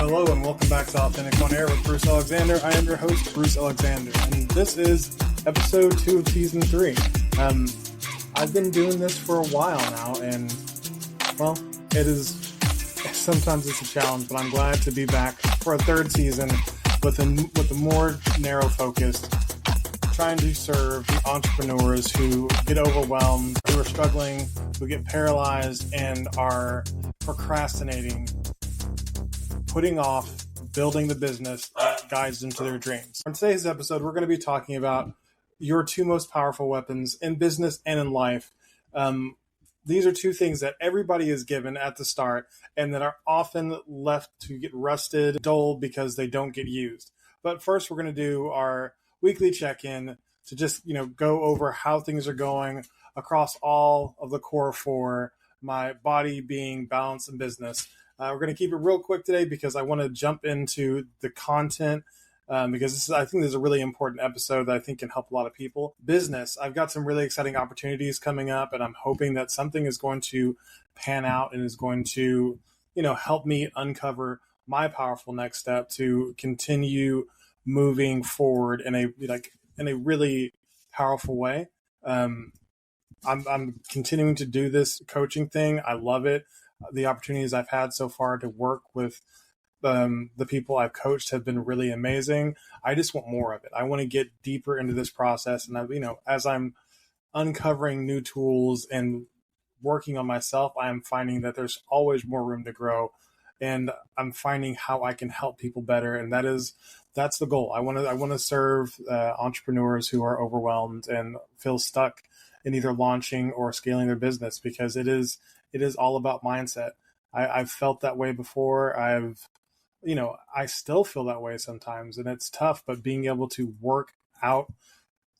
Hello and welcome back to Authentic On Air with Bruce Alexander. I am your host, Bruce Alexander, and this is episode 2 of season 3. I've been doing this for a while now, and well, sometimes it's a challenge, but I'm glad to be back for a third season with a more narrow focus, trying to serve the entrepreneurs who get overwhelmed, who are struggling, who get paralyzed, and are procrastinating, putting off building the business that guides them to their dreams. On today's episode, we're going to be talking about your 2 most powerful weapons in business and in life. These are 2 things that everybody is given at the start and that are often left to get rusted, dull because they don't get used. But first, we're going to do our weekly check-in to just, go over how things are going across all of the core 4, my body, being, balance, and business. We're going to keep it real quick today because I want to jump into the content because I think this is a really important episode that I think can help a lot of people. Business, I've got some really exciting opportunities coming up, and I'm hoping that something is going to pan out and is going to, help me uncover my powerful next step to continue moving forward in a really powerful way. I'm continuing to do this coaching thing. I love it. The opportunities I've had so far to work with the people I've coached have been really amazing. I just want more of it. I want to get deeper into this process. And as I'm uncovering new tools and working on myself, I am finding that there's always more room to grow. And I'm finding how I can help people better. And that's the goal. I want to serve entrepreneurs who are overwhelmed and feel stuck in either launching or scaling their business, because it is all about mindset. I've felt that way before. I still feel that way sometimes, and it's tough, but being able to work out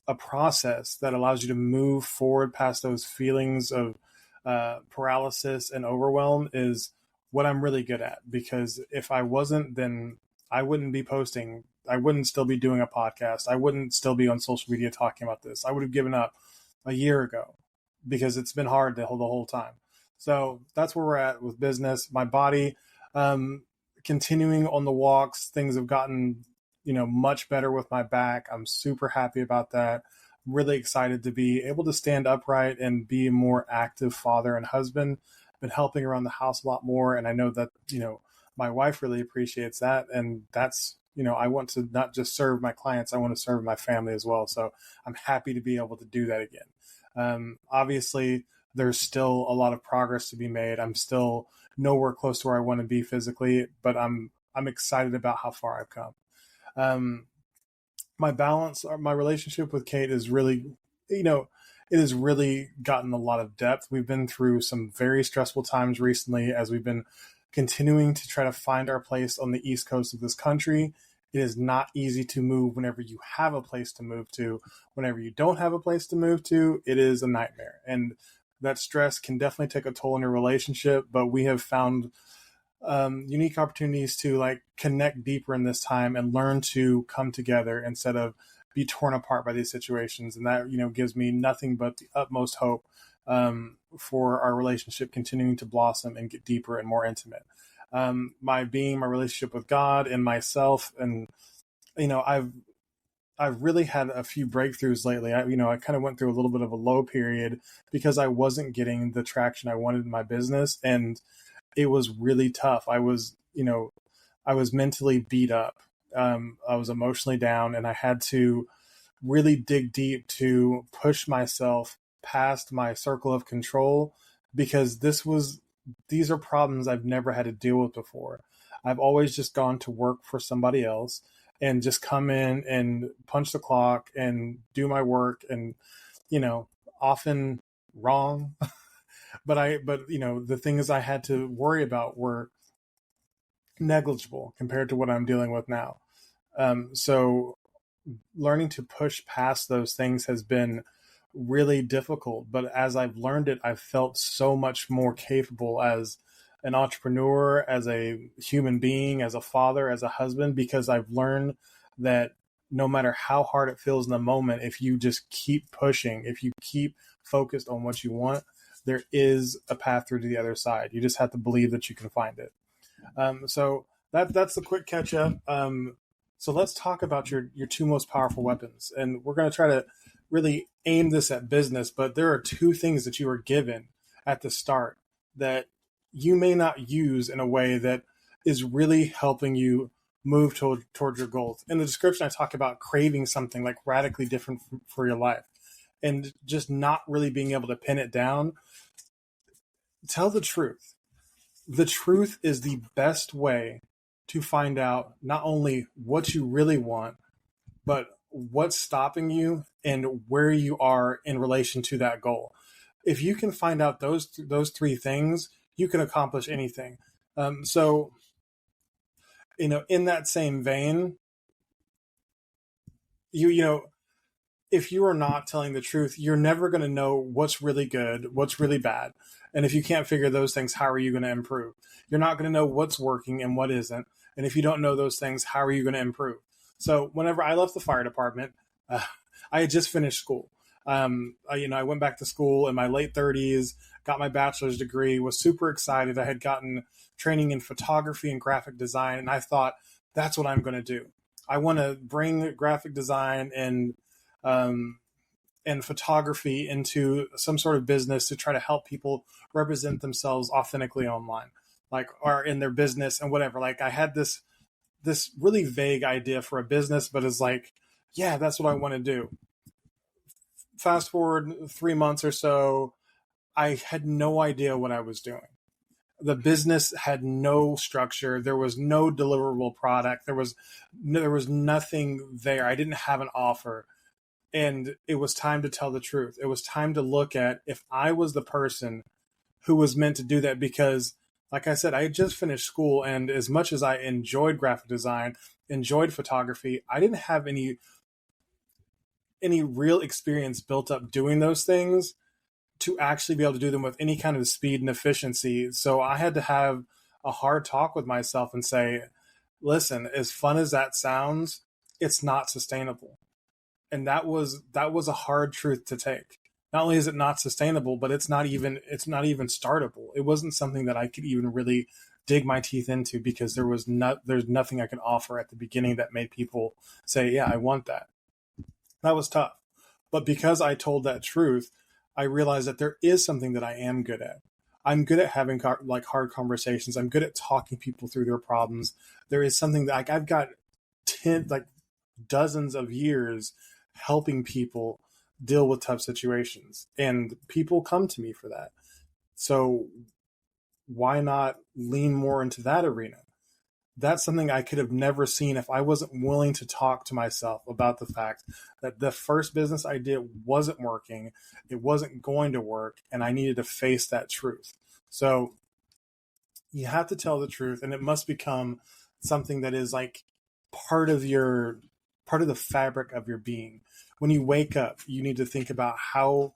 a process that allows you to move forward past those feelings of paralysis and overwhelm is what I'm really good at. Because if I wasn't, then I wouldn't be posting. I wouldn't still be doing a podcast. I wouldn't still be on social media talking about this. I would have given up a year ago because it's been hard the whole time. So that's where we're at with business. My body, continuing on the walks, things have gotten, much better with my back. I'm super happy about that. I'm really excited to be able to stand upright and be a more active father and husband. Been helping around the house a lot more. And I know that, my wife really appreciates that. And that's, I want to not just serve my clients, I want to serve my family as well. So I'm happy to be able to do that again. Obviously, there's still a lot of progress to be made. I'm still nowhere close to where I want to be physically, but I'm excited about how far I've come. My balance, my relationship with Kate is really, it has really gotten a lot of depth. We've been through some very stressful times recently as we've been continuing to try to find our place on the East Coast of this country. It is not easy to move whenever you have a place to move to. Whenever you don't have a place to move to, it is a nightmare. And that stress can definitely take a toll on your relationship, but we have found unique opportunities to connect deeper in this time and learn to come together instead of be torn apart by these situations. And that, gives me nothing but the utmost hope for our relationship continuing to blossom and get deeper and more intimate. My relationship with God and myself. And, I've really had a few breakthroughs lately. I kind of went through a little bit of a low period because I wasn't getting the traction I wanted in my business. And it was really tough. I was mentally beat up. I was emotionally down, and I had to really dig deep to push myself past my circle of control, because these are problems I've never had to deal with before. I've always just gone to work for somebody else and just come in and punch the clock and do my work, and, often wrong. but the things I had to worry about were negligible compared to what I'm dealing with now. So learning to push past those things has been really difficult. But as I've learned it, I've felt so much more capable as an entrepreneur, as a human being, as a father, as a husband, because I've learned that no matter how hard it feels in the moment, if you just keep pushing, if you keep focused on what you want, there is a path through to the other side. You just have to believe that you can find it. So that's the quick catch up. So let's talk about your two most powerful weapons, and we're going to try to really aim this at business. But there are two things that you were given at the start that you may not use in a way that is really helping you move towards your goals. In the description, I talk about craving something like radically different for your life, and just not really being able to pin it down. Tell the truth. The truth is the best way to find out not only what you really want, but what's stopping you and where you are in relation to that goal. If you can find out those three things, you can accomplish anything. So, in that same vein, you know, if you are not telling the truth, you're never going to know what's really good, what's really bad. And if you can't figure those things, how are you going to improve? You're not going to know what's working and what isn't. And if you don't know those things, how are you going to improve? So whenever I left the fire department, I had just finished school. I went back to school in my late 30s, got my bachelor's degree, was super excited. I had gotten training in photography and graphic design, and I thought, that's what I'm going to do. I want to bring graphic design um, and photography into some sort of business to try to help people represent themselves authentically online, like, or in their business and whatever. Like, I had this really vague idea for a business, but it's like, yeah, that's what I want to do. Fast forward 3 months or so, I had no idea what I was doing. The business had no structure. There was no deliverable product. There was nothing there. I didn't have an offer. And it was time to tell the truth. It was time to look at if I was the person who was meant to do that, because, like I said, I had just finished school, and as much as I enjoyed graphic design, enjoyed photography, I didn't have any real experience built up doing those things to actually be able to do them with any kind of speed and efficiency. So I had to have a hard talk with myself and say, listen, as fun as that sounds, it's not sustainable. And that was a hard truth to take. Not only is it not sustainable, but it's not even startable. It wasn't something that I could even really dig my teeth into, because there's nothing I could offer at the beginning that made people say, yeah, I want that. That was tough. But because I told that truth, I realized that there is something that I am good at. I'm good at having like hard conversations. I'm good at talking people through their problems. There is something that, like, I've got dozens of years helping people deal with tough situations, and people come to me for that. So why not lean more into that arena? That's something I could have never seen if I wasn't willing to talk to myself about the fact that the first business I did wasn't working, it wasn't going to work, and I needed to face that truth. So you have to tell the truth, and it must become something that is like part of the fabric of your being. When you wake up, you need to think about how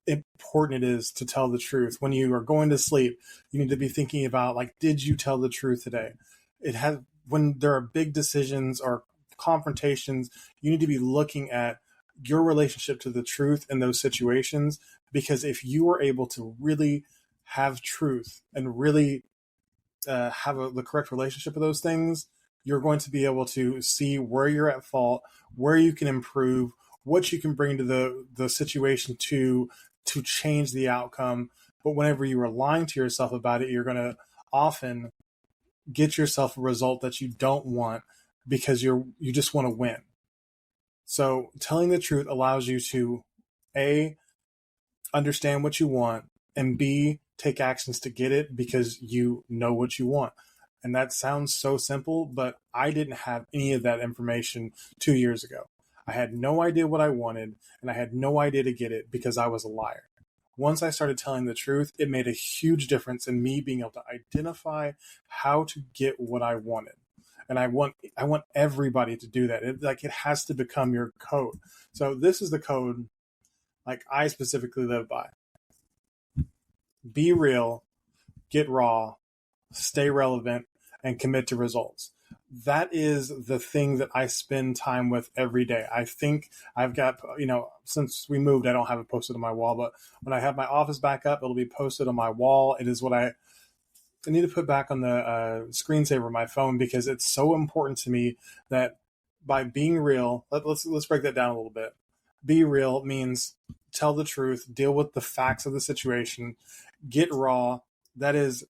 important it is to tell the truth. When you are going to sleep, you need to be thinking about, like, did you tell the truth today? When there are big decisions or confrontations, you need to be looking at your relationship to the truth in those situations, because if you are able to really have truth and really have the correct relationship with those things, you're going to be able to see where you're at fault, where you can improve, what you can bring to the situation to change the outcome. But whenever you are lying to yourself about it, you're going to often get yourself a result that you don't want, because you just want to win. So telling the truth allows you to A, understand what you want, and B, take actions to get it, because you know what you want. And that sounds so simple, but I didn't have any of that information 2 years ago. I had no idea what I wanted, and I had no idea to get it because I was a liar. Once I started telling the truth, it made a huge difference in me being able to identify how to get what I wanted. And I want everybody to do that. It has to become your code. So this is the code, like, I specifically live by. Be real, get raw, stay relevant, and commit to results. That is the thing that I spend time with every day. I think I've got, since we moved, I don't have it posted on my wall, but when I have my office back up, it'll be posted on my wall. It is what I need to put back on the screensaver of my phone because it's so important to me that by being real, let's break that down a little bit. Be real means tell the truth, deal with the facts of the situation, get raw. That is,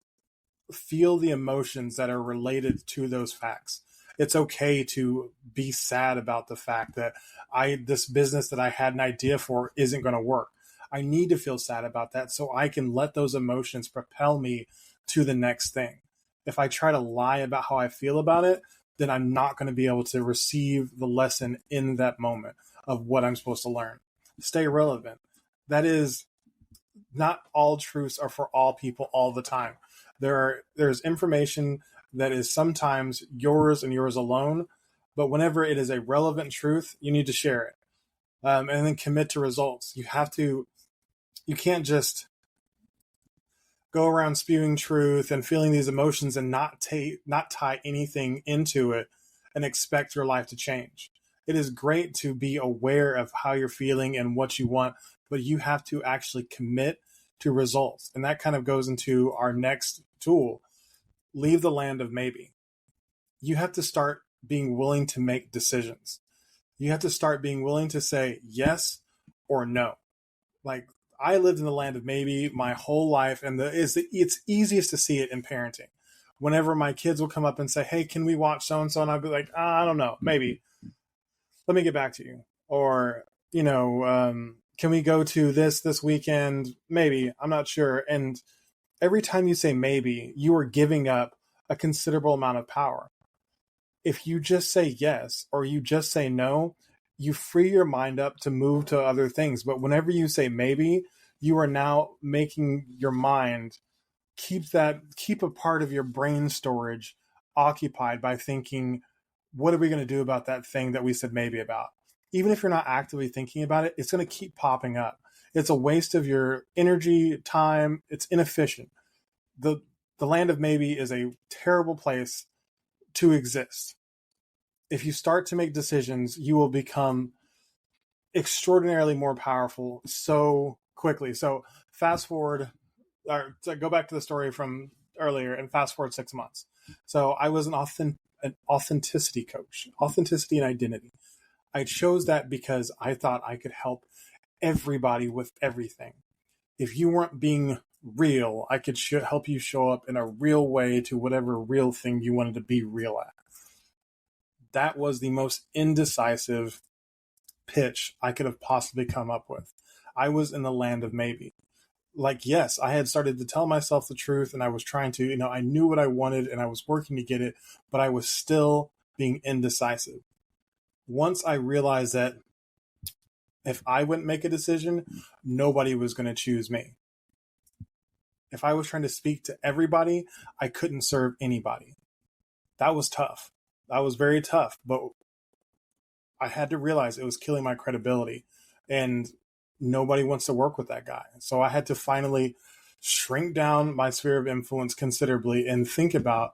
feel the emotions that are related to those facts. It's okay to be sad about the fact that this business that I had an idea for isn't going to work. I need to feel sad about that so I can let those emotions propel me to the next thing. If I try to lie about how I feel about it, then I'm not going to be able to receive the lesson in that moment of what I'm supposed to learn. Stay relevant. That is, not all truths are for all people all the time. There's information that is sometimes yours and yours alone, but whenever it is a relevant truth, you need to share it, and then commit to results. You can't just go around spewing truth and feeling these emotions and not tie anything into it and expect your life to change. It is great to be aware of how you're feeling and what you want, but you have to actually commit to results. And that kind of goes into our next tool. Leave the land of maybe. You have to start being willing to make decisions. You have to start being willing to say yes or no. Like, I lived in the land of maybe my whole life, and it's easiest to see it in parenting. Whenever my kids will come up and say, "Hey, can we watch so and so?" and I'll be like, "I don't know, maybe. Let me get back to you." Or, can we go to this weekend? Maybe. I'm not sure. And every time you say maybe, you are giving up a considerable amount of power. If you just say yes or you just say no, you free your mind up to move to other things. But whenever you say maybe, you are now making your mind keep a part of your brain storage occupied by thinking, what are we going to do about that thing that we said maybe about? Even if you're not actively thinking about it, it's going to keep popping up. It's a waste of your energy, time. It's inefficient. The land of maybe is a terrible place to exist. If you start to make decisions, you will become extraordinarily more powerful so quickly. So fast forward, or to go back to the story from earlier and fast forward 6 months. So I was an authenticity coach, authenticity and identity. I chose that because I thought I could help everybody with everything. If you weren't being real, I could help you show up in a real way to whatever real thing you wanted to be real at. That was the most indecisive pitch I could have possibly come up with. I was in the land of maybe. Like, yes, I had started to tell myself the truth and I was trying to, I knew what I wanted and I was working to get it, but I was still being indecisive. Once I realized that if I wouldn't make a decision, nobody was going to choose me. If I was trying to speak to everybody, I couldn't serve anybody. That was tough. That was very tough, but I had to realize it was killing my credibility and nobody wants to work with that guy. So I had to finally shrink down my sphere of influence considerably and think about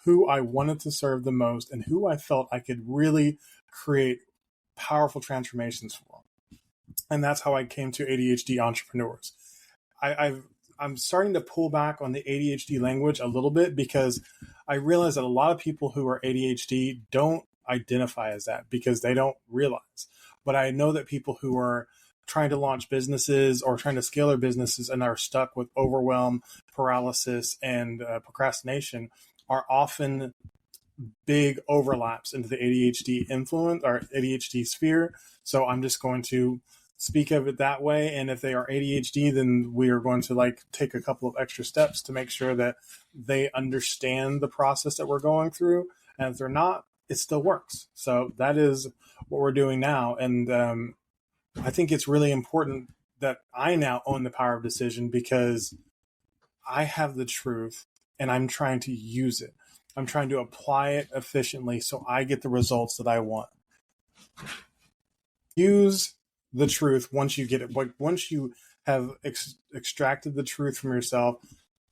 who I wanted to serve the most and who I felt I could really create powerful transformations for. And that's how I came to ADHD entrepreneurs. I'm starting to pull back on the ADHD language a little bit because I realize that a lot of people who are ADHD don't identify as that because they don't realize. But I know that people who are trying to launch businesses or trying to scale their businesses and are stuck with overwhelm, paralysis, and procrastination are often big overlaps into the ADHD influence or ADHD sphere. So I'm just going to speak of it that way. And if they are ADHD, then we are going to take a couple of extra steps to make sure that they understand the process that we're going through. And if they're not, it still works. So that is what we're doing now. And I think it's really important that I now own the power of decision because I have the truth and I'm trying to use it. I'm trying to apply it efficiently so I get the results that I want. Use the truth once you get it. But once you have extracted the truth from yourself,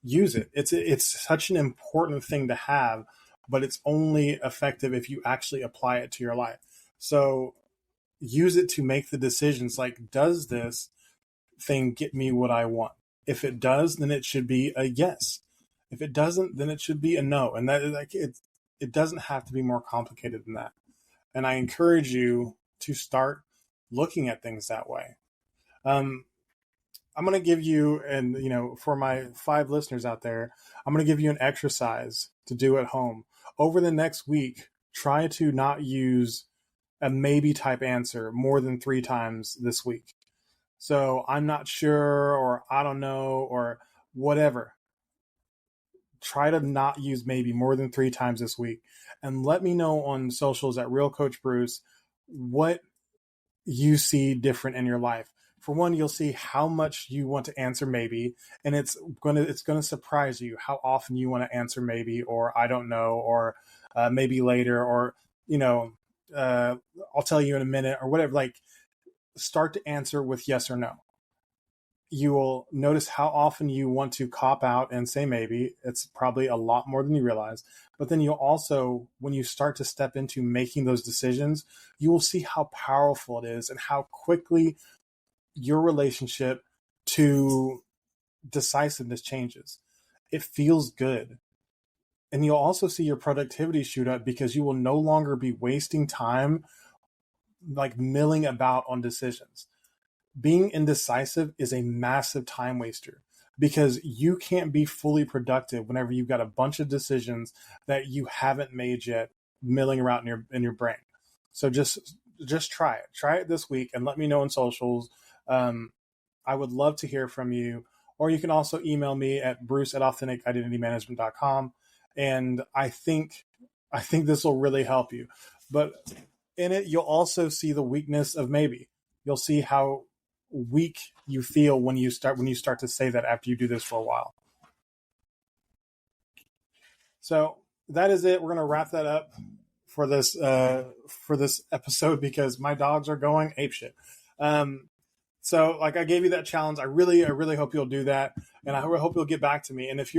use it. It's such an important thing to have, but it's only effective if you actually apply it to your life. So use it to make the decisions like, does this thing get me what I want? If it does, then it should be a yes. If it doesn't, then it should be a no. And that like it doesn't have to be more complicated than that. And I encourage you to start looking at things that way. Um, I'm going to give you, and for my 5 listeners out there, I'm going to give you an exercise to do at home. Over the next week, try to not use a maybe type answer more than 3 times this week. So I'm not sure, or I don't know, or whatever. Try to not use maybe more than 3 times this week. And let me know on socials at Real Coach Bruce what you see different in your life. For one, you'll see how much you want to answer maybe, and it's gonna surprise you how often you want to answer maybe, or I don't know, or maybe later, or I'll tell you in a minute, or whatever. Like, start to answer with yes or no. You will notice how often you want to cop out and say maybe. It's probably a lot more than you realize. But then you'll also, when you start to step into making those decisions, you will see how powerful it is and how quickly your relationship to decisiveness changes. It feels good. And you'll also see your productivity shoot up because you will no longer be wasting time like milling about on decisions. Being indecisive is a massive time waster because you can't be fully productive whenever you've got a bunch of decisions that you haven't made yet milling around in your brain. So just try it. Try it this week and let me know on socials. I would love to hear from you. Or you can also email me at bruce@authenticidentitymanagement.com. And I think this will really help you. But in it, you'll also see the weakness of maybe. You'll see how weak you feel when you start to say that after you do this for a while. So that is it. We're going to wrap that up for this episode because my dogs are going apeshit. So like I gave you that challenge. I really hope you'll do that, and I hope you'll get back to me. And if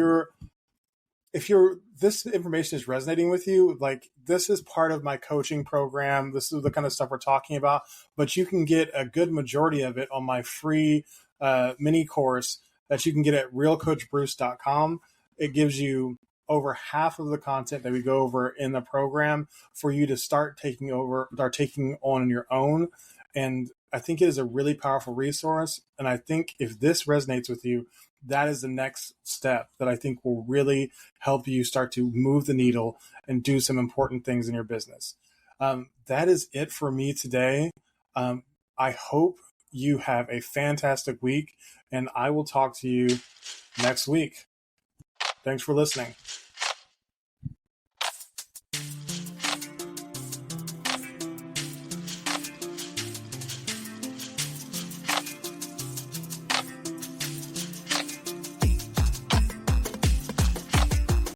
this information is resonating with you, like this is part of my coaching program. This is the kind of stuff we're talking about, but you can get a good majority of it on my free mini course that you can get at realcoachbruce.com. It gives you over half of the content that we go over in the program for you to start taking on your own. And I think it is a really powerful resource. And I think if this resonates with you, that is the next step that I think will really help you start to move the needle and do some important things in your business. That is it for me today. I hope you have a fantastic week, and I will talk to you next week. Thanks for listening.